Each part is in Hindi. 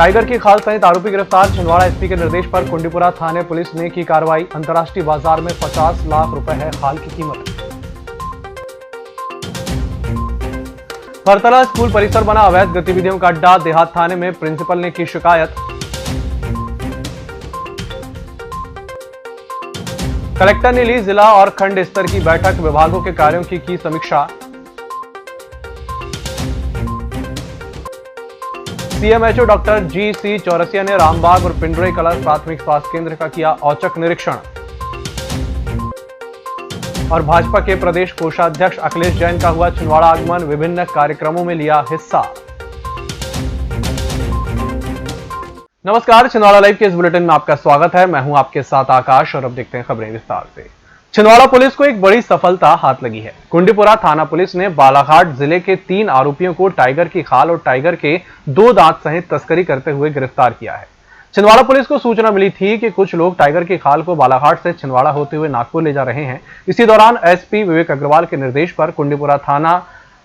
टाइगर की खाल सहित आरोपी गिरफ्तार। छिंदवाड़ा एसपी के निर्देश पर कुंडीपुरा थाने पुलिस ने की कार्रवाई। अंतर्राष्ट्रीय बाजार में 50 लाख रुपए है खाल की कीमत। परतला स्कूल परिसर बना अवैध गतिविधियों का अड्डा। देहात थाने में प्रिंसिपल ने की शिकायत। कलेक्टर ने ली जिला और खंड स्तर की बैठक। विभागों के कार्यों की समीक्षा। CMHO doctor GC. चौरसिया ने रामबाग और पिंडरे कला प्राथमिक स्वास्थ्य केंद्र का किया औचक निरीक्षण। और भाजपा के प्रदेश कोषाध्यक्ष अखिलेश जैन का हुआ छिंदवाड़ा आगमन। विभिन्न कार्यक्रमों में लिया हिस्सा। नमस्कार, छिंदवाड़ा लाइव के इस बुलेटिन में आपका स्वागत है। मैं हूं आपके साथ आकाश और अब देखते हैं खबरें विस्तार से। छिंदवाड़ा पुलिस को एक बड़ी सफलता हाथ लगी है। कुंडीपुरा थाना पुलिस ने बालाघाट जिले के 3 आरोपियों को टाइगर की खाल और टाइगर के 2 दांत सहित तस्करी करते हुए गिरफ्तार किया है। छिंदवाड़ा पुलिस को सूचना मिली थी कि कुछ लोग टाइगर की खाल को बालाघाट से छिंदवाड़ा होते हुए नागपुर ले जा रहे हैं। इसी दौरान एसपी विवेक अग्रवाल के निर्देश पर कुंडीपुरा थाना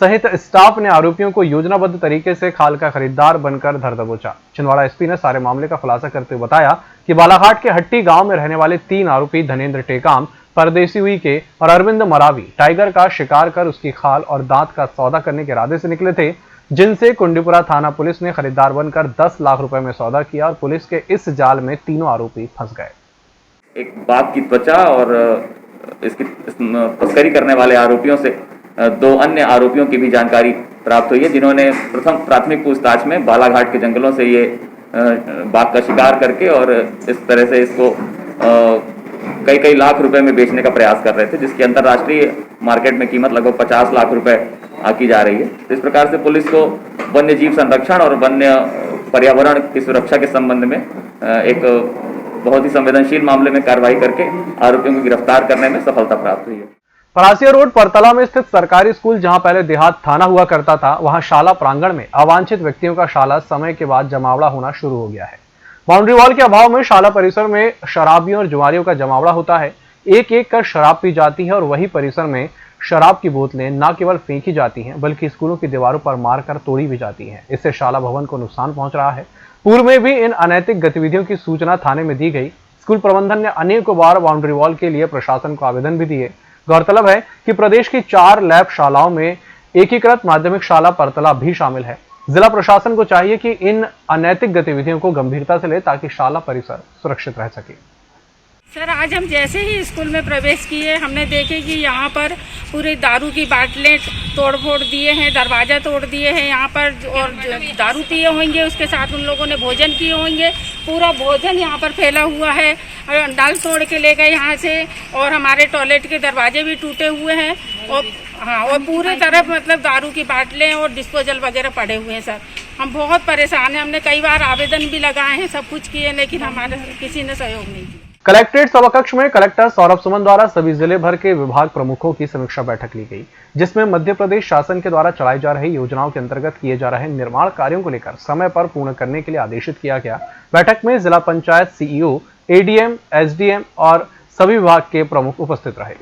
सहित स्टाफ ने आरोपियों को योजनाबद्ध तरीके से खाल का खरीदार बनकर धर दबोचा। छिंदवाड़ा एसपी ने सारे मामले का खुलासा करते हुए बताया कि बालाघाट के हट्टी गांव में रहने वाले 3 आरोपी धनेन्द्र टेकाम, परदेसी हुई के और अरविंद मरावी टाइगर का शिकार कर उसकी खाल और दांत का सौदा करने के इरादे से निकले थे, जिनसे कुंडीपुरा थाना पुलिस ने खरीदार बनकर 10 लाख रुपए में सौदा किया और पुलिस के इस जाल में तीनों आरोपी फंस गए। एक बाघ की त्वचा और इसकी तस्करी करने वाले आरोपियों से 2 अन्य आरोपियों की भी जानकारी प्राप्त हुई है, जिन्होंने प्रथम प्राथमिक पूछताछ में बालाघाट के जंगलों से ये बाघ का शिकार करके और इस तरह से इसको कई लाख रुपए में बेचने का प्रयास कर रहे थे, जिसकी अंतर्राष्ट्रीय मार्केट में कीमत लगभग 50 लाख रुपए आकी जा रही है। इस प्रकार से पुलिस को वन्य जीव संरक्षण और वन्य पर्यावरण की सुरक्षा के संबंध में एक बहुत ही संवेदनशील मामले में कार्रवाई करके आरोपियों को गिरफ्तार करने में सफलता प्राप्त हुई है। परासिया रोड परतला में स्थित सरकारी स्कूल, जहां पहले देहात थाना हुआ करता था, वहां शाला प्रांगण में अवांछित व्यक्तियों का शाला समय के बाद जमावड़ा होना शुरू हो गया है। बाउंड्री वॉल के अभाव में शाला परिसर में शराबियों और जुआरियों का जमावड़ा होता है। एक कर शराब पी जाती है और वही परिसर में शराब की बोतलें न केवल फेंकी जाती हैं, बल्कि स्कूलों की दीवारों पर मारकर तोड़ी भी जाती हैं। इससे शाला भवन को नुकसान पहुंच रहा है। पूर्व में भी इन अनैतिक गतिविधियों की सूचना थाने में दी गई। स्कूल प्रबंधन ने अनेकों बार बाउंड्री वॉल के लिए प्रशासन को आवेदन भी दिए। गौरतलब है कि प्रदेश की 4 लैब शालाओं में एकीकृत माध्यमिक शाला परतला भी शामिल है। जिला प्रशासन को चाहिए कि इन अनैतिक गतिविधियों को गंभीरता से ले, ताकि शाला परिसर सुरक्षित रह सके। सर, आज हम जैसे ही स्कूल में प्रवेश किए, हमने देखे कि यहाँ पर पूरे दारू की बाटलें तोड़-फोड़ दिए हैं, दरवाजा तोड़ दिए हैं यहाँ पर, और दारू पिए होंगे, उसके साथ उन लोगों ने भोजन किए होंगे। पूरा भोजन यहाँ पर फैला हुआ है। नल तोड़ के ले गए यहाँ से, और हमारे टॉयलेट के दरवाजे भी टूटे हुए हैं। और पूरे तरफ मतलब दारू की बाटलें और डिस्पोजल वगैरह पड़े हुए हैं। सर, हम बहुत परेशान हैं। हमने कई बार आवेदन भी लगाए हैं, सब कुछ किए, लेकिन हमारे किसी ने सहयोग नहीं किया। कलेक्ट्रेट सभाकक्ष में कलेक्टर सौरभ सुमन द्वारा सभी जिले भर के विभाग प्रमुखों की समीक्षा बैठक ली गई, जिसमें मध्य प्रदेश शासन के द्वारा चलाई जा रही योजनाओं के अंतर्गत किए जा रहे निर्माण कार्यों को लेकर समय पर पूर्ण करने के लिए आदेशित किया गया। बैठक में जिला पंचायत सीईओ, एडीएम, एसडीएम और सभी विभाग के प्रमुख उपस्थित रहे।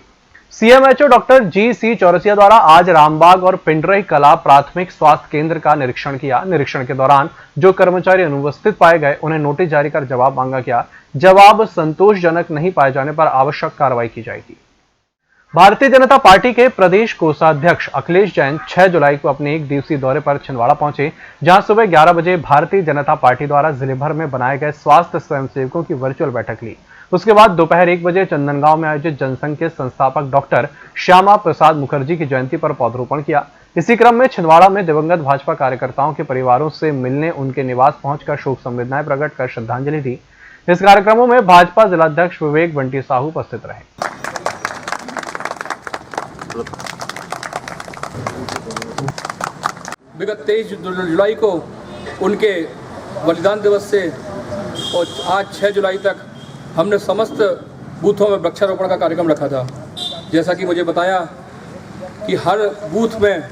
CMHO doctor GC. चौरसिया द्वारा आज रामबाग और पिंडरे कला प्राथमिक स्वास्थ्य केंद्र का निरीक्षण किया। निरीक्षण के दौरान जो कर्मचारी अनुपस्थित पाए गए, उन्हें नोटिस जारी कर जवाब मांगा गया। जवाब संतोषजनक नहीं पाए जाने पर आवश्यक कार्रवाई की जाएगी। भारतीय जनता पार्टी के प्रदेश कोषाध्यक्ष अखिलेश जैन 6 जुलाई को अपने 1 दिवसीय दौरे पर छिंदवाड़ा पहुंचे, जहां सुबह 11 बजे भारतीय जनता पार्टी द्वारा जिले भर में बनाए गए स्वास्थ्य स्वयंसेवकों की वर्चुअल बैठक ली। उसके बाद दोपहर 1 बजे चंदनगांव में आयोजित जनसंघ के संस्थापक डॉक्टर श्यामा प्रसाद मुखर्जी की जयंती पर पौधरोपण किया। इसी क्रम में छिंदवाड़ा में दिवंगत भाजपा कार्यकर्ताओं के परिवारों से मिलने उनके निवास पहुंचकर शोक संवेदनाएं प्रकट कर श्रद्धांजलि दी। इस कार्यक्रमों में भाजपा जिलाध्यक्ष विवेक बंटी साहू उपस्थित रहे। विगत 23 जुलाई को उनके बलिदान दिवस से और आज 6 जुलाई तक हमने समस्त बूथों में वृक्षारोपण का कार्यक्रम रखा था। जैसा कि मुझे बताया कि हर बूथ में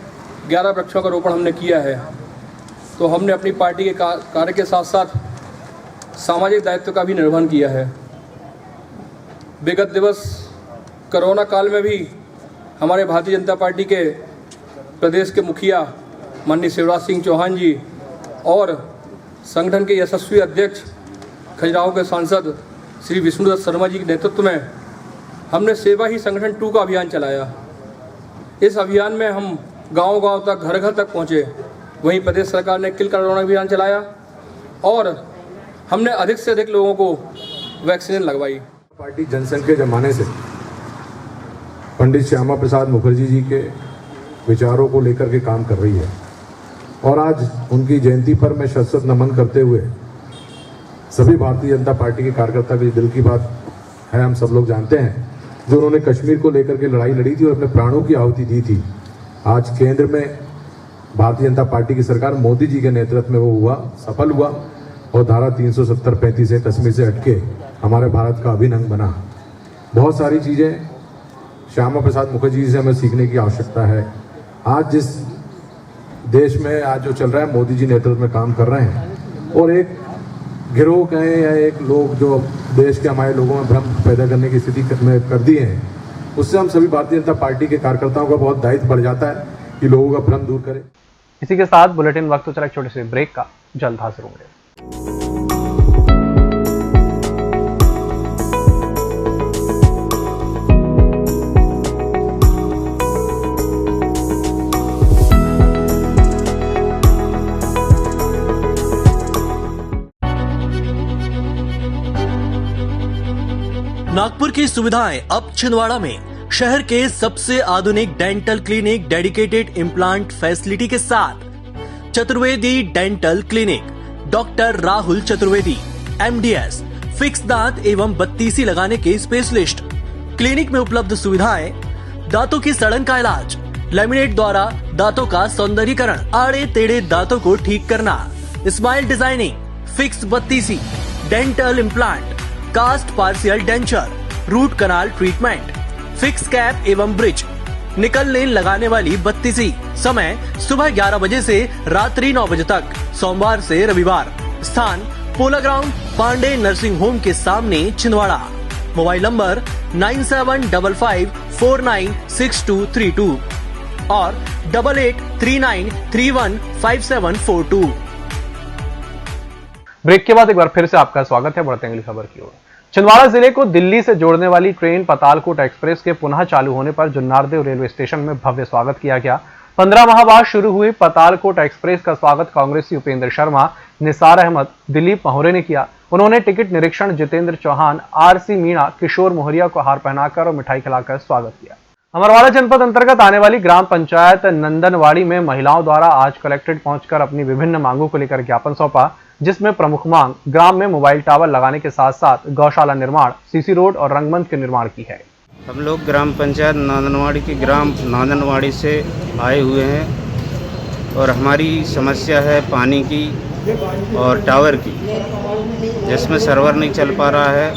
11 वृक्षों का रोपण हमने किया है। तो हमने अपनी पार्टी के कार्य के साथ साथ सामाजिक दायित्व का भी निर्वहन किया है। विगत दिवस कोरोना काल में भी हमारे भारतीय जनता पार्टी के प्रदेश के मुखिया माननीय शिवराज सिंह चौहान जी और संगठन के यशस्वी अध्यक्ष खजुराहो के सांसद श्री विष्णुदत्त शर्मा जी के नेतृत्व में हमने सेवा ही संगठन 2 का अभियान चलाया। इस अभियान में हम गांव-गांव तक, घर-घर तक पहुंचे। वहीं प्रदेश सरकार ने किल कराना अभियान चलाया और हमने अधिक से अधिक लोगों को वैक्सीन लगवाई। पार्टी जनसंघ के जमाने से पंडित श्यामा प्रसाद मुखर्जी जी के विचारों को लेकर के काम कर रही है और आज उनकी जयंती पर मैं शत-शत नमन करते हुए सभी भारतीय जनता पार्टी के कार्यकर्ता के दिल की बात है, हम सब लोग जानते हैं, जो उन्होंने कश्मीर को लेकर के लड़ाई लड़ी थी और अपने प्राणों की आहुति दी थी। आज केंद्र में भारतीय जनता पार्टी की सरकार मोदी जी के नेतृत्व में वो हुआ, सफल हुआ और धारा 370-35 से कश्मीर से हटके हमारे भारत का अभिन्न अंग बना। बहुत सारी चीज़ें श्यामा प्रसाद मुखर्जी जी से हमें सीखने की आवश्यकता है। आज जिस देश में आज जो चल रहा है, मोदी जी नेतृत्व में काम कर रहे हैं और एक गिरोह कहें या एक लोग जो देश के हमारे लोगों में भ्रम पैदा करने की स्थिति में कर दिए हैं, उससे हम सभी भारतीय जनता पार्टी के कार्यकर्ताओं का बहुत दायित्व बढ़ जाता है कि लोगों का भ्रम दूर करें। इसी के साथ बुलेटिन वक्त तो चला एक छोटे से ब्रेक का, जल्द हाजिर होंगे। नागपुर की सुविधाएं अब छिंदवाड़ा में। शहर के सबसे आधुनिक dental clinic dedicated implant facility के साथ Chaturvedi dental clinic, doctor Rahul Chaturvedi, MDS, fix दांत एवं बत्तीसी लगाने के स्पेशलिस्ट। क्लिनिक में उपलब्ध सुविधाएं: दांतों की सड़न का इलाज, लैमिनेट द्वारा दांतों का सौंदर्यीकरण, आड़े टेढ़े दांतों को ठीक करना, स्माइल डिजाइनिंग, फिक्स बत्तीसी, dental implant, cast partial denture, root canal treatment, fix cap एवं ब्रिज, निकल लेन लगाने वाली बत्तीसी। समय सुबह 11 बजे से रात्रि 9 बजे तक, सोमवार से रविवार। स्थान पोला ग्राउंड, पांडे नर्सिंग होम के सामने, छिंदवाड़ा। मोबाइल नंबर 9755496232 और 8839315742। ब्रेक के बाद एक बार फिर से आपका स्वागत है। बढ़ते हैं अगली खबर की ओर। छिंदवाड़ा जिले को दिल्ली से जोड़ने वाली ट्रेन पतालकोट एक्सप्रेस के पुनः चालू होने पर जुन्नारदेव रेलवे स्टेशन में भव्य स्वागत किया गया। 15 माह बाद शुरू हुई पतालकोट एक्सप्रेस का स्वागत कांग्रेसी उपेंद्र शर्मा, निसार अहमद, दिलीप महोरे ने किया। उन्होंने टिकट निरीक्षण जितेंद्र चौहान, RC मीणा, किशोर मोहरिया को हार पहनाकर और मिठाई खिलाकर स्वागत किया। अमरवाड़ा जनपद अंतर्गत आने वाली ग्राम पंचायत नंदनवाड़ी में महिलाओं द्वारा आज कलेक्ट्रेट पहुंचकर अपनी विभिन्न मांगों को लेकर ज्ञापन सौंपा, जिसमें प्रमुख मांग ग्राम में मोबाइल टावर लगाने के साथ साथ गौशाला निर्माण, CC रोड और रंगमंच के निर्माण की है। हम लोग ग्राम पंचायत नांदनवाड़ी की ग्राम नांदनवाड़ी से आए हुए हैं और हमारी समस्या है पानी की और टावर की, जिसमें सर्वर नहीं चल पा रहा है।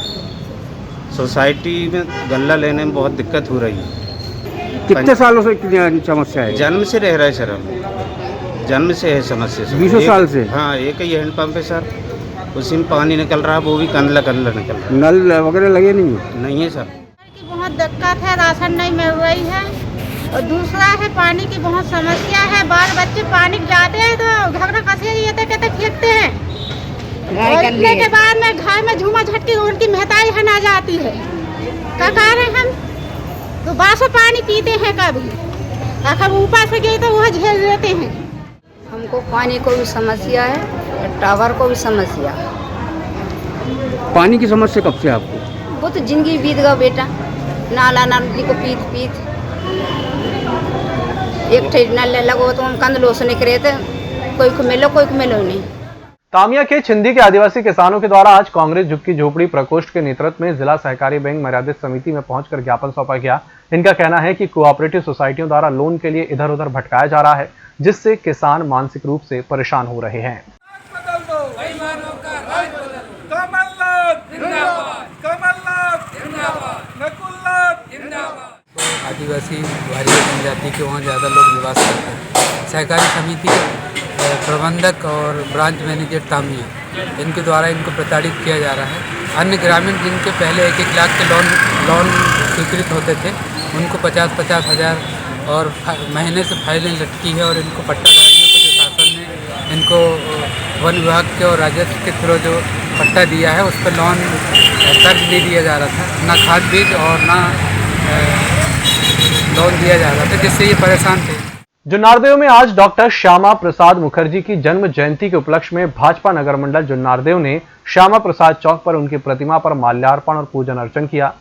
सोसाइटी में गल्ला लेने में बहुत दिक्कत हो रही है। कितने सालों से समस्या है? जन्म से रह रहा है सर, हम जन्म से है समस्या सर। 20 साल से? हाँ, एक ही हैंडपम्प है सर, उसी में पानी निकल रहा है, वो भी कंदला कंदला निकल रहा है। नल वगैरह लगे नहीं है? नहीं है सर। बहुत दिक्कत है, राशन नहीं मिल रही है और दूसरा है पानी की बहुत समस्या है। बाल बच्चे पानी जाते हैं तो घगरा कसे ये कहते फेंकते हैं और इतने के बाद में घर में झूमा झटकी उनकी महताई है ना जाती है। क्या कह रहे हम तो बासो पानी पीते हैं, कभी अगर ऊपर से गए तो वह झेल लेते हैं। हमको पानी को भी समस्या है और टावर को भी समस्या। पानी की समस्या कब से आपको? वो तो जिंदगी बीत गया बेटा, नाला नली को पीत पीत एक ठेठ नल लगो तो हम कंदलो से निकले थे, कोई को मिलो नहीं। तामिया के छिंदी के आदिवासी किसानों के द्वारा आज कांग्रेस झुग्गी झोपड़ी प्रकोष्ठ के नेतृत्व में जिला सहकारी बैंक मर्यादित समिति में पहुंचकर ज्ञापन सौंपा गया। इनका कहना है कि कोऑपरेटिव सोसाइटियों द्वारा लोन के लिए इधर उधर भटकाया जा रहा है, जिससे किसान मानसिक रूप से परेशान हो रहे हैं। आदिवासी भारी जनजाति के वहाँ ज़्यादा लोग निवास करते हैं। सहकारी समिति प्रबंधक और ब्रांच मैनेजर तामिया, इनके द्वारा इनको प्रताड़ित किया जा रहा है। अन्य ग्रामीण जिनके पहले 1-1 लाख के लोन स्वीकृत होते थे, उनको 50-50 हज़ार और महीने से फाइलें लटकी है और इनको पट्टाधारियों को जो शासन ने इनको वन विभाग के और राजस्व के थ्रू जो पट्टा दिया है उस पर लोन कर्ज नहीं दिया जा रहा था, ना खाद बीज और ना लोन दिया जा रहा था, जिससे ये परेशान थे। जुन्नारदेव में आज डॉक्टर श्यामा प्रसाद मुखर्जी की जन्म जयंती के उपलक्ष्य में भाजपा नगर मंडल जुन्नारदेव ने श्यामा प्रसाद चौक पर उनकी प्रतिमा पर माल्यार्पण और पूजन अर्चन किया।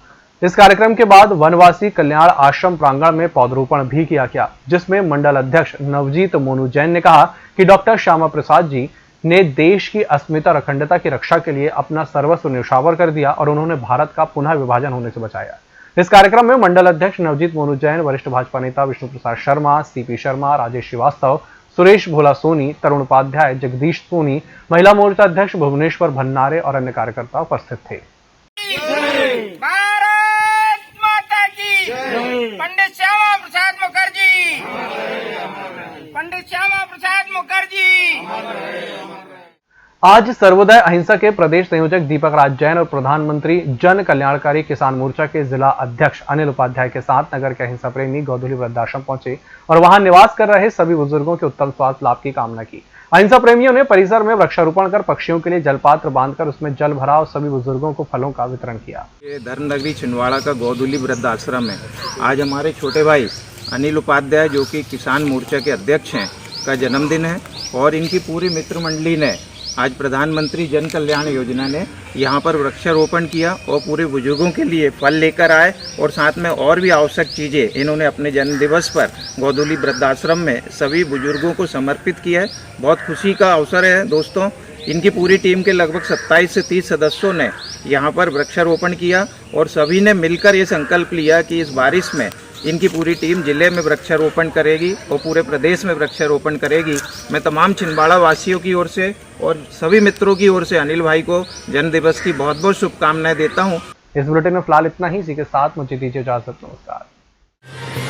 इस कार्यक्रम के बाद वनवासी कल्याण आश्रम प्रांगण में पौधरोपण भी किया गया, जिसमें मंडल अध्यक्ष नवजीत मोनू जैन ने कहा कि डॉक्टर श्यामा प्रसाद जी ने देश की अस्मिता और अखंडता की रक्षा के लिए अपना सर्वस्व न्यौछावर कर दिया और उन्होंने भारत का पुनः विभाजन होने से बचाया। इस कार्यक्रम में मंडल अध्यक्ष नवजीत मोनू जैन, वरिष्ठ भाजपा नेता विष्णु प्रसाद शर्मा, सीपी शर्मा, राजेश श्रीवास्तव, सुरेश भोला सोनी, तरुण उपाध्याय, जगदीश सोनी, महिला मोर्चा अध्यक्ष भुवनेश्वर भन्नारे और अन्य कार्यकर्ता उपस्थित थे। पंडित श्यामा प्रसाद मुखर्जी, पंडित श्यामा प्रसाद मुखर्जी। आज सर्वोदय अहिंसा के प्रदेश संयोजक दीपक राज जैन और प्रधानमंत्री जन कल्याणकारी किसान मोर्चा के जिला अध्यक्ष अनिल उपाध्याय के साथ नगर के अहिंसा प्रेमी गोधुली वृद्धाश्रम पहुंचे और वहां निवास कर रहे सभी बुजुर्गों के उत्तम स्वास्थ्य लाभ की कामना की। अहिंसा प्रेमियों ने परिसर में वृक्षारोपण कर पक्षियों के लिए जलपात्र बांधकर उसमें जल भरा और सभी बुजुर्गों को फलों का वितरण किया। ये धर्मनगरी छिंदवाड़ा का गोधुली वृद्धाश्रम है। आज हमारे छोटे भाई अनिल उपाध्याय, जो कि किसान मोर्चा के अध्यक्ष हैं, का जन्मदिन है और इनकी पूरी मित्र मंडली ने आज प्रधानमंत्री जन कल्याण योजना ने यहाँ पर वृक्षारोपण किया और पूरे बुजुर्गों के लिए फल लेकर आए और साथ में और भी आवश्यक चीज़ें इन्होंने अपने जन्म दिवस पर गोधुली वृद्धाश्रम में सभी बुजुर्गों को समर्पित किया है। बहुत खुशी का अवसर है दोस्तों। इनकी पूरी टीम के लगभग 27 से 30 सदस्यों ने यहाँ पर वृक्षारोपण किया और सभी ने मिलकर ये संकल्प लिया कि इस बारिश में इनकी पूरी टीम जिले में वृक्षारोपण करेगी और पूरे प्रदेश में वृक्षारोपण करेगी। मैं तमाम छिंदवाड़ा वासियों की ओर से और सभी मित्रों की ओर से अनिल भाई को जन्म दिवस की बहुत बहुत शुभकामनाएं देता हूं। इस बुलेटिन में फिलहाल इतना ही। इसी के साथ मुझे दीजिए इजाजत। नमस्कार।